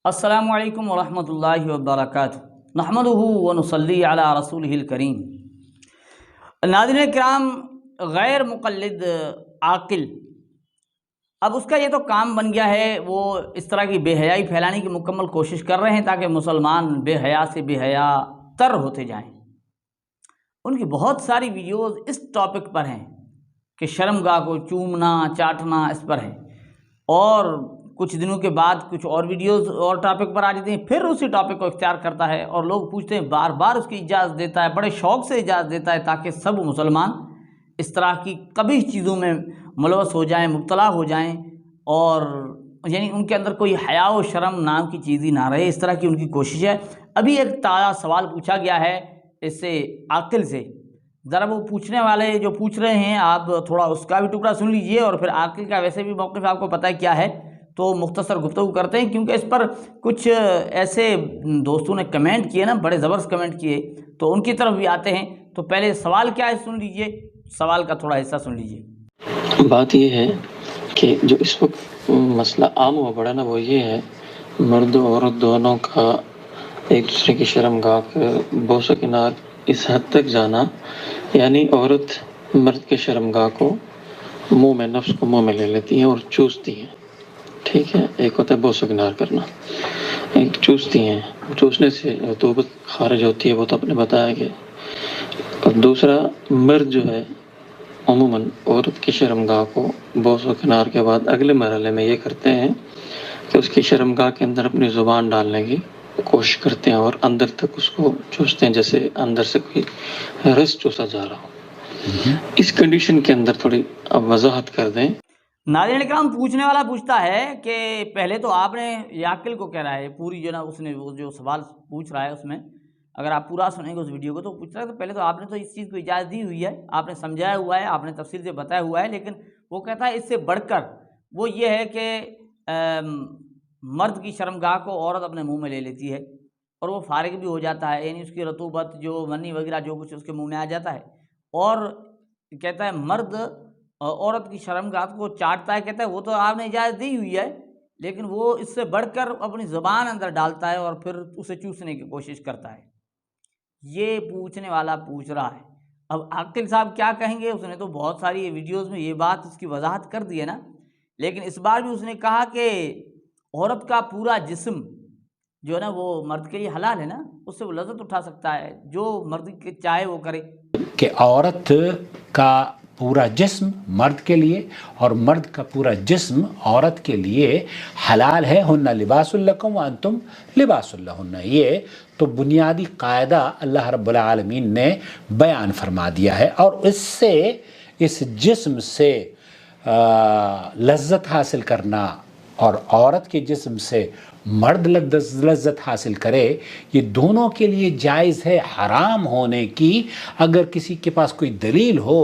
السلام علیکم ورحمۃ اللہ وبرکاتہ نحمدہ ونصلی علی رسولہ الکریم۔ ناظرین کرام، غیر مقلد عاقل اب اس کا یہ تو کام بن گیا ہے، وہ اس طرح کی بے حیائی پھیلانے کی مکمل کوشش کر رہے ہیں تاکہ مسلمان بے حیا سے بے حیا تر ہوتے جائیں۔ ان کی بہت ساری ویڈیوز اس ٹاپک پر ہیں کہ شرمگاہ کو چومنا چاٹنا اس پر ہے، اور کچھ دنوں کے بعد کچھ اور ویڈیوز اور ٹاپک پر آ جاتے ہیں، پھر اسی ٹاپک کو اختیار کرتا ہے اور لوگ پوچھتے ہیں، بار بار اس کی اجازت دیتا ہے، بڑے شوق سے اجازت دیتا ہے تاکہ سب مسلمان اس طرح کی قبیح چیزوں میں ملوث ہو جائیں، مبتلا ہو جائیں، اور یعنی ان کے اندر کوئی حیا و شرم نام کی چیز ہی نہ رہے۔ اس طرح کی ان کی کوشش ہے۔ ابھی ایک تازہ سوال پوچھا گیا ہے اس سے عاقل سے، ذرا وہ پوچھنے والے جو پوچھ رہے ہیں آپ تھوڑا اس کا بھی ٹکڑا سن لیجئے، اور پھر عاقل کا ویسے بھی موقف آپ کو پتہ ہے کیا ہے، تو مختصر گفتگو کرتے ہیں، کیونکہ اس پر کچھ ایسے دوستوں نے کمنٹ کیے نا، بڑے زبردست کمنٹ کیے، تو ان کی طرف بھی آتے ہیں۔ تو پہلے سوال کیا ہے سن لیجئے، سوال کا تھوڑا حصہ سن لیجئے۔ بات یہ ہے کہ جو اس وقت مسئلہ عام ہوا پڑا نا، وہ یہ ہے مرد و عورت دونوں کا ایک دوسرے کی شرمگاہ کے بوس و کنار اس حد تک جانا، یعنی عورت مرد کے شرمگاہ کو منہ میں، نفس کو منہ میں لے لیتی ہیں اور چوستی ہیں، ٹھیک ہے۔ ایک ہوتا ہے بوس و کنار کرنا، ایک چوستی ہیں، چوسنے سے رطوبت خارج ہوتی ہے، وہ تو آپ نے بتایا کہ، اور دوسرا مرد جو ہے عموماً عورت کی شرمگاہ کو بوس و کنار کے بعد اگلے مرحلے میں یہ کرتے ہیں کہ اس کی شرمگاہ کے اندر اپنی زبان ڈالنے کی کوشش کرتے ہیں اور اندر تک اس کو چوستے ہیں، جیسے اندر سے کوئی رس چوسا جا رہا ہو۔ اس کنڈیشن کے اندر تھوڑی اب وضاحت کر دیں۔ ناظرین اکرام، پوچھنے والا پوچھتا ہے کہ پہلے تو آپ نے یہ عاقل کو کہہ رہا ہے، پوری جو نا اس نے وہ جو سوال پوچھ رہا ہے اس میں اگر آپ پورا سنیں گے اس ویڈیو کو تو پوچھ رہا ہے، تو پہلے تو آپ نے تو اس چیز کو اجازت دی ہوئی ہے، آپ نے سمجھایا ہوا ہے، آپ نے تفصیل سے بتایا ہوا ہے، لیکن وہ کہتا ہے اس سے بڑھ کر وہ یہ ہے کہ مرد کی شرمگاہ کو عورت اپنے منہ میں لے لیتی ہے اور وہ فارغ بھی ہو جاتا ہے، یعنی اس کی رطوبت جو منی وغیرہ جو کچھ اس کے منہ میں آ جاتا ہے، اور کہتا ہے مرد عورت کی شرمگاہ کو چاٹتا ہے، کہتا ہے وہ تو آپ نے اجازت دی ہوئی ہے، لیکن وہ اس سے بڑھ کر اپنی زبان اندر ڈالتا ہے اور پھر اسے چوسنے کی کوشش کرتا ہے۔ یہ پوچھنے والا پوچھ رہا ہے۔ اب عاقل صاحب کیا کہیں گے؟ اس نے تو بہت ساری ویڈیوز میں یہ بات اس کی وضاحت کر دی ہے نا، لیکن اس بار بھی اس نے کہا کہ عورت کا پورا جسم جو ہے نا وہ مرد کے لیے حلال ہے نا، اس سے وہ لذت اٹھا سکتا ہے، جو مرد کے چاہے وہ کرے، کہ عورت کا پورا جسم مرد کے لیے اور مرد کا پورا جسم عورت کے لیے حلال ہے۔ ہن لباس لکم وانتم لباس لہن، یہ تو بنیادی قاعدہ اللہ رب العالمین نے بیان فرما دیا ہے، اور اس سے اس جسم سے لذت حاصل کرنا اور عورت کے جسم سے مرد لذت حاصل کرے، یہ دونوں کے لیے جائز ہے۔ حرام ہونے کی اگر کسی کے پاس کوئی دلیل ہو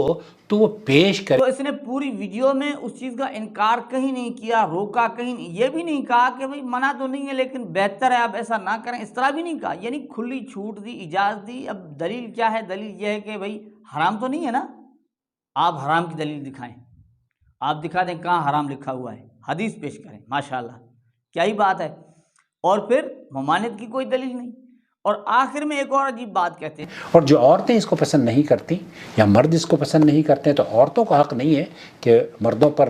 تو وہ پیش کرے۔ تو اس نے پوری ویڈیو میں اس چیز کا انکار کہیں نہیں کیا، روکا کہیں نہیں، یہ بھی نہیں کہا کہ بھئی منع تو نہیں ہے لیکن بہتر ہے آپ ایسا نہ کریں، اس طرح بھی نہیں کہا، یعنی کھلی چھوٹ دی، اجازت دی۔ اب دلیل کیا ہے؟ دلیل یہ ہے کہ بھئی حرام تو نہیں ہے نا، آپ حرام کی دلیل دکھائیں، آپ دکھا دیں کہاں حرام لکھا ہوا ہے، حدیث پیش کریں، ماشاءاللہ کیا ہی بات ہے، اور پھر ممانعت کی کوئی دلیل نہیں۔ اور آخر میں ایک اور عجیب بات کہتے ہیں، اور جو عورتیں اس کو پسند نہیں کرتی یا مرد اس کو پسند نہیں کرتے تو عورتوں کو حق نہیں ہے کہ مردوں پر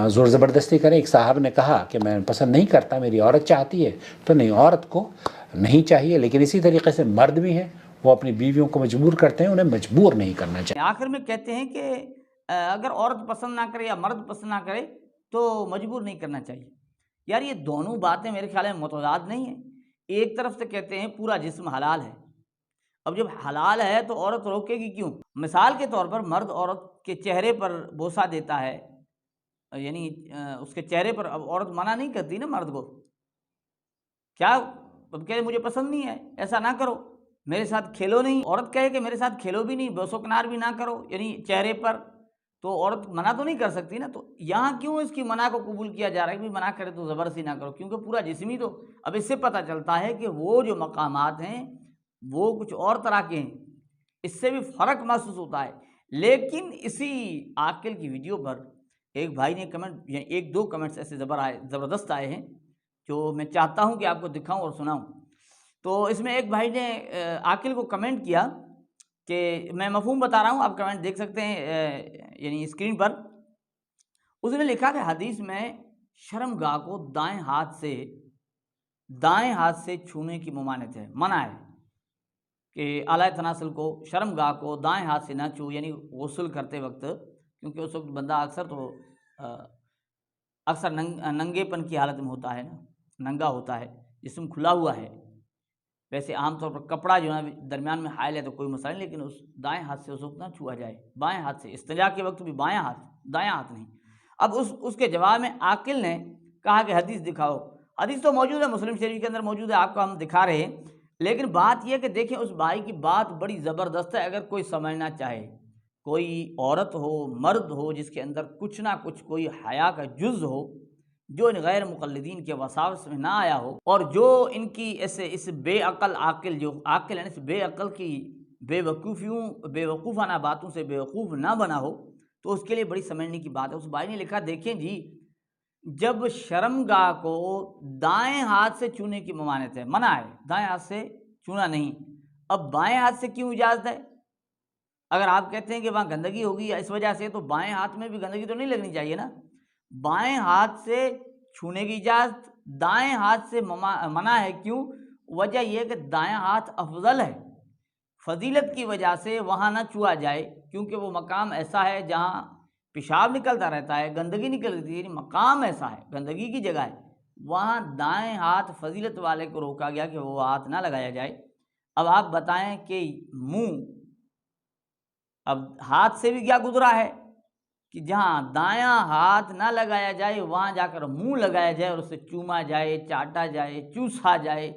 زور زبردستی کریں۔ ایک صاحب نے کہا کہ میں پسند نہیں کرتا، میری عورت چاہتی ہے، تو نہیں، عورت کو نہیں چاہیے، لیکن اسی طریقے سے مرد بھی ہیں، وہ اپنی بیویوں کو مجبور کرتے ہیں، انہیں مجبور نہیں کرنا چاہیے۔ آخر میں کہتے ہیں کہ اگر عورت پسند نہ کرے یا مرد پسند نہ کرے تو مجبور نہیں کرنا چاہیے۔ یار یہ دونوں باتیں میرے خیال میں متضاد نہیں ہیں۔ ایک طرف سے کہتے ہیں پورا جسم حلال ہے، اب جب حلال ہے تو عورت روکے گی کیوں؟ مثال کے طور پر مرد عورت کے چہرے پر بوسہ دیتا ہے، یعنی اس کے چہرے پر، اب عورت منع نہیں کرتی نا مرد کو، کیا اب کہے مجھے پسند نہیں ہے، ایسا نہ کرو، میرے ساتھ کھیلو نہیں، عورت کہے کہ میرے ساتھ کھیلو بھی نہیں، بوس و کنار بھی نہ کرو، یعنی چہرے پر، تو عورت منع تو نہیں کر سکتی نا، تو یہاں کیوں اس کی منع کو قبول کیا جا رہا ہے کہ منع کرے تو زبردستی نہ کرو، کیونکہ پورا جسمی تو، اب اس سے پتہ چلتا ہے کہ وہ جو مقامات ہیں وہ کچھ اور طرح کے ہیں، اس سے بھی فرق محسوس ہوتا ہے۔ لیکن اسی عاقل کی ویڈیو پر ایک بھائی نے کمنٹ، یعنی ایک دو کمنٹس ایسے زبردست آئے ہیں، جو میں چاہتا ہوں کہ آپ کو دکھاؤں اور سناؤں۔ تو اس میں ایک بھائی نے عاقل کو کمنٹ کیا کہ میں مفہوم بتا رہا ہوں، آپ کمنٹ دیکھ سکتے ہیں یعنی اسکرین پر۔ اس نے لکھا کہ حدیث میں شرمگاہ کو دائیں ہاتھ سے چھونے کی ممانعت ہے، منع ہے کہ اعلیٰ تناسل کو شرمگاہ کو دائیں ہاتھ سے نہ چھو، یعنی غسل کرتے وقت، کیونکہ اس وقت بندہ اکثر ننگے پن کی حالت میں ہوتا ہے نا، ننگا ہوتا ہے، جسم کھلا ہوا ہے۔ ویسے عام طور پر کپڑا جو ہے درمیان میں حائل ہے تو کوئی مسئلہ نہیں، لیکن اس دائیں ہاتھ سے اس وقت نہ چھوا جائے، بائیں ہاتھ سے، استنجا کے وقت بھی بائیں ہاتھ، دائیں ہاتھ نہیں۔ اب اس کے جواب میں عاقل نے کہا کہ حدیث دکھاؤ۔ حدیث تو موجود ہے، مسلم شریف کے اندر موجود ہے، آپ کو ہم دکھا رہے ہیں، لیکن بات یہ کہ دیکھیں اس بھائی کی بات بڑی زبردست ہے۔ اگر کوئی سمجھنا چاہے، کوئی عورت ہو، مرد ہو، جس کے اندر کچھ نہ کچھ کوئی حیا کا جز ہو، جو ان غیر مقلدین کے وساوس میں نہ آیا ہو، اور جو ان کی اس بے عقل عاقل، جو عاقل ہے اس بے عقل کی بے وقوفانہ باتوں سے بے وقوف نہ بنا ہو، تو اس کے لیے بڑی سمجھنے کی بات ہے۔ اس بھائی نے لکھا دیکھیں جی، جب شرمگاہ کو دائیں ہاتھ سے چھونے کی ممانعت ہے، منع ہے، دائیں ہاتھ سے چھونا نہیں، اب بائیں ہاتھ سے کیوں اجازت ہے؟ اگر آپ کہتے ہیں کہ وہاں گندگی ہوگی یا اس وجہ سے، تو بائیں ہاتھ میں بھی گندگی تو نہیں لگنی چاہیے نا۔ بائیں ہاتھ سے چھونے کی اجازت، دائیں ہاتھ سے منع ہے، کیوں؟ وجہ یہ کہ دائیں ہاتھ افضل ہے، فضیلت کی وجہ سے وہاں نہ چھوا جائے، کیونکہ وہ مقام ایسا ہے جہاں پیشاب نکلتا رہتا ہے، گندگی نکلتی ہے، یعنی مقام ایسا ہے، گندگی کی جگہ ہے، وہاں دائیں ہاتھ فضیلت والے کو روکا گیا کہ وہ ہاتھ نہ لگایا جائے۔ اب آپ بتائیں کہ منہ، اب ہاتھ سے بھی کیا گزرا ہے کہ جہاں دایاں ہاتھ نہ لگایا جائے وہاں جا کر منہ لگایا جائے اور اسے چوما جائے، چاٹا جائے، چوسا جائے۔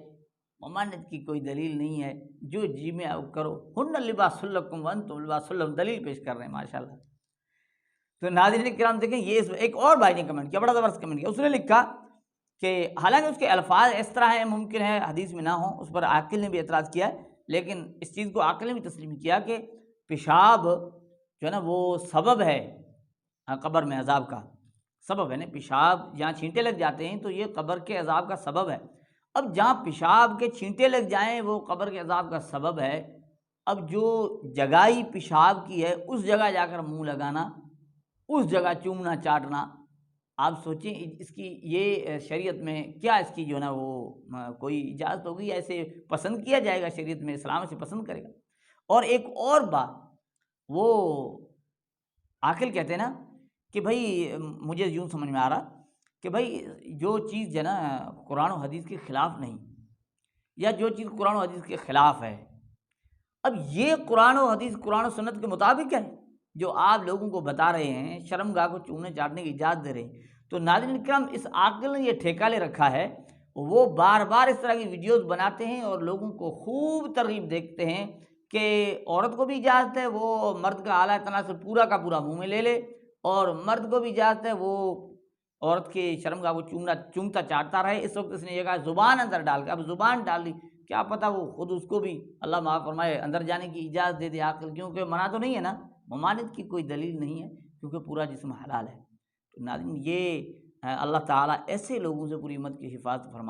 ممانعت کی کوئی دلیل نہیں ہے، جو جی میں اب کرو، ہن لباس لکم وانتم لباس لہم، دلیل پیش کر رہے ہیں ماشاءاللہ۔ تو ناظرین کرام دیکھیں، یہ ایک اور بھائی نے کمنٹ کیا، بڑا زبردست کمنٹ کیا۔ اس نے لکھا کہ حالانکہ اس کے الفاظ اس طرح ہیں، ممکن ہے حدیث میں نہ ہوں، اس پر عاقل نے بھی اعتراض کیا ہے، لیکن اس چیز کو عاقل نے بھی تسلیم کیا کہ پیشاب جو ہے نا وہ سبب ہے قبر میں عذاب کا، سبب ہے نا، پیشاب جہاں چھینٹے لگ جاتے ہیں تو یہ قبر کے عذاب کا سبب ہے۔ اب جہاں پیشاب کے چھینٹے لگ جائیں وہ قبر کے عذاب کا سبب ہے، اب جو جگہ ہی پیشاب کی ہے اس جگہ جا کر منہ لگانا، اس جگہ چومنا چاٹنا، آپ سوچیں اس کی یہ شریعت میں کیا اس کی جو ہے نا وہ کوئی اجازت ہوگی یا اسے پسند کیا جائے گا؟ شریعت میں اسلام اسے پسند کرے گا؟ اور ایک اور بات، وہ عاقل کہتے ہیں نا کہ بھائی مجھے یوں سمجھ میں آ رہا کہ بھائی جو چیز جو ہے نا قرآن و حدیث کے خلاف نہیں، یا جو چیز قرآن و حدیث کے خلاف ہے، اب یہ قرآن و حدیث، قرآن و سنت کے مطابق ہے جو آپ لوگوں کو بتا رہے ہیں، شرمگاہ کو چومنے چاٹنے کی اجازت دے رہے ہیں۔ تو ناظرین کرام، اس عاقل نے یہ ٹھیکہ لے رکھا ہے، وہ بار بار اس طرح کی ویڈیوز بناتے ہیں اور لوگوں کو خوب ترغیب دیتے ہیں کہ عورت کو بھی اجازت ہے وہ مرد کا اعلیٰ تناسل پورا کا پورا منہ میں لے لے، اور مرد کو بھی اجازت ہے وہ عورت کے شرمگاہ کو چومتا چاٹتا رہے۔ اس وقت اس نے یہ کہا زبان اندر ڈال کے، اب زبان ڈال لی، کیا پتہ وہ خود اس کو بھی اللہ معاف فرمائے اندر جانے کی اجازت دے دے عاقل، کیونکہ منع تو نہیں ہے نا، ممانعت کی کوئی دلیل نہیں ہے، کیونکہ پورا جسم حلال ہے۔ تو ناظرین، یہ اللہ تعالیٰ ایسے لوگوں سے پوری امت کی حفاظت فرمائے۔